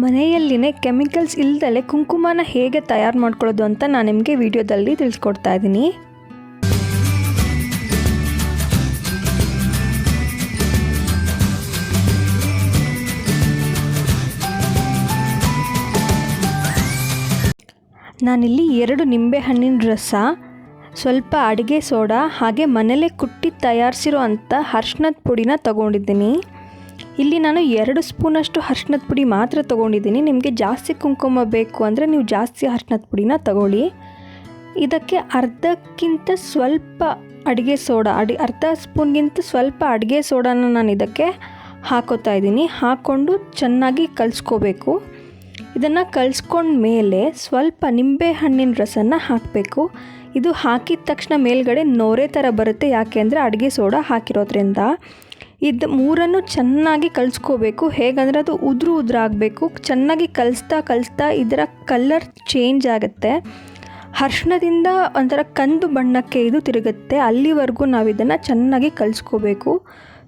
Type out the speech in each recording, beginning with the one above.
ಮನೆಯಲ್ಲಿನೇ chemicals ಇಲ್ದಲೆ ಕುಂಕುಮನ ಹೇಗೆ ತಯಾರು ಮಾಡ್ಕೊಳ್ಳೋದು ಅಂತ ನಾನು ನಿಮಗೆ ವಿಡಿಯೋದಲ್ಲಿ ತಿಳಿಸ್ಕೊಡ್ತಾ ಇದ್ದೀನಿ. ನಾನಿಲ್ಲಿ 2 ನಿಂಬೆಹಣ್ಣಿನ ರಸ, ಸ್ವಲ್ಪ ಅಡುಗೆ ಸೋಡಾ ಹಾಗೆ ಮನೇಲೇ ಕುಟ್ಟಿ ತಯಾರಿಸಿರೋ ಅಂಥ ಅರಿಶಿಣದ ಪುಡಿನ ತಗೊಂಡಿದ್ದೀನಿ. ಇಲ್ಲಿ ನಾನು 2 ಸ್ಪೂನಷ್ಟು ಅರಿಶಿಣದ ಪುಡಿ ಮಾತ್ರ ತೊಗೊಂಡಿದ್ದೀನಿ. ನಿಮಗೆ ಜಾಸ್ತಿ ಕುಂಕುಮ ಬೇಕು ಅಂದರೆ ನೀವು ಜಾಸ್ತಿ ಅರಿಶಿಣದ ಪುಡಿನ ತಗೊಳ್ಳಿ. ಇದಕ್ಕೆ ಅರ್ಧಕ್ಕಿಂತ ಸ್ವಲ್ಪ ಅಡುಗೆ ಸೋಡಾ, ಅರ್ಧ ಸ್ಪೂನ್ಗಿಂತ ಸ್ವಲ್ಪ ಅಡುಗೆ ಸೋಡಾನ ನಾನು ಇದಕ್ಕೆ ಹಾಕೋತಾ ಇದ್ದೀನಿ. ಹಾಕ್ಕೊಂಡು ಚೆನ್ನಾಗಿ ಕಲಿಸ್ಕೋಬೇಕು. ಇದನ್ನು ಕಲಿಸ್ಕೊಂಡ ಮೇಲೆ ಸ್ವಲ್ಪ ನಿಂಬೆ ಹಣ್ಣಿನ ರಸನ ಹಾಕಬೇಕು. ಇದು ಹಾಕಿದ ತಕ್ಷಣ ಮೇಲ್ಗಡೆ ನೊರೆ ಥರ ಬರುತ್ತೆ, ಯಾಕೆ ಅಂದರೆ ಅಡುಗೆ ಸೋಡಾ ಹಾಕಿರೋದ್ರಿಂದ. ಇದು ಮೂರನ್ನು ಚೆನ್ನಾಗಿ ಕಲಿಸ್ಕೋಬೇಕು. ಹೇಗಂದರೆ ಅದು ಉದುರಾಗಬೇಕು. ಚೆನ್ನಾಗಿ ಕಲಿಸ್ತಾ ಇದರ ಕಲರ್ ಚೇಂಜ್ ಆಗುತ್ತೆ. ಅರಿಶಿಣದಿಂದ ಒಂಥರ ಕಂದು ಬಣ್ಣಕ್ಕೆ ಇದು ತಿರುಗುತ್ತೆ. ಅಲ್ಲಿವರೆಗೂ ನಾವು ಇದನ್ನು ಚೆನ್ನಾಗಿ ಕಲಿಸ್ಕೋಬೇಕು.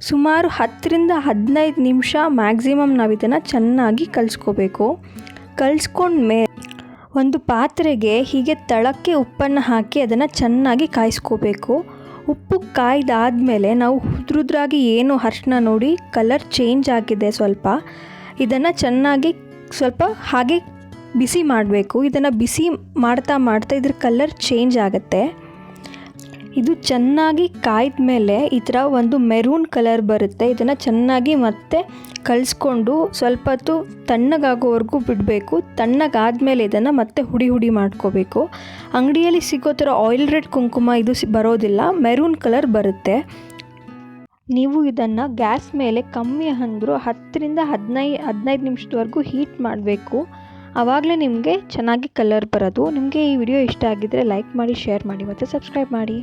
ಸುಮಾರು 10ರಿಂದ 15 ನಿಮಿಷ ಮ್ಯಾಕ್ಸಿಮಮ್ ನಾವು ಇದನ್ನು ಚೆನ್ನಾಗಿ ಕಲಿಸ್ಕೋಬೇಕು. ಕಲಿಸ್ಕೊಂಡ್ಮೇಲೆ ಒಂದು ಪಾತ್ರೆಗೆ ಹೀಗೆ ತಳಕ್ಕೆ ಉಪ್ಪನ್ನು ಹಾಕಿ ಅದನ್ನು ಚೆನ್ನಾಗಿ ಕಾಯಿಸ್ಕೋಬೇಕು. ಉಪ್ಪು ಕಾಯ್ದಾದಮೇಲೆ ನಾವು ಉದ್ರಾಗಿ ಏನು ಅರಿಶಿಣ ನೋಡಿ ಕಲರ್ ಚೇಂಜ್ ಆಗಿದೆ ಸ್ವಲ್ಪ, ಇದನ್ನು ಚೆನ್ನಾಗಿ ಸ್ವಲ್ಪ ಹಾಗೆ ಬಿಸಿ ಮಾಡಬೇಕು. ಇದನ್ನು ಬಿಸಿ ಮಾಡ್ತಾ ಇದ್ರ ಕಲರ್ ಚೇಂಜ್ ಆಗುತ್ತೆ. ಇದು ಚೆನ್ನಾಗಿ ಕಾಯ್ದ ಮೇಲೆ ಈ ಥರ ಒಂದು ಮೆರೂನ್ ಕಲರ್ ಬರುತ್ತೆ. ಇದನ್ನು ಚೆನ್ನಾಗಿ ಮತ್ತೆ ಕಲಿಸ್ಕೊಂಡು ಸ್ವಲ್ಪ ಹೊತ್ತು ತಣ್ಣಗಾಗೋವರೆಗೂ ಬಿಡಬೇಕು. ತಣ್ಣಗಾದಮೇಲೆ ಇದನ್ನು ಮತ್ತೆ ಹುಡಿ ಮಾಡ್ಕೋಬೇಕು. ಅಂಗಡಿಯಲ್ಲಿ ಸಿಗೋ ಥರ ಆಯಿಲ್ ರೆಡ್ ಕುಂಕುಮ ಇದು ಬರೋದಿಲ್ಲ, ಮೆರೂನ್ ಕಲರ್ ಬರುತ್ತೆ. ನೀವು ಇದನ್ನು ಗ್ಯಾಸ್ ಮೇಲೆ ಕಮ್ಮಿ ಅಂದರೂ 10ರಿಂದ 15 ನಿಮಿಷದವರೆಗೂ ಹೀಟ್ ಮಾಡಬೇಕು. ಆವಾಗಲೇ ನಿಮಗೆ ಚೆನ್ನಾಗಿ ಕಲರ್ ಬರೋದು. ನಿಮಗೆ ಈ ವಿಡಿಯೋ ಇಷ್ಟ ಆಗಿದ್ದರೆ ಲೈಕ್ ಮಾಡಿ, ಶೇರ್ ಮಾಡಿ ಮತ್ತು ಸಬ್ಸ್ಕ್ರೈಬ್ ಮಾಡಿ.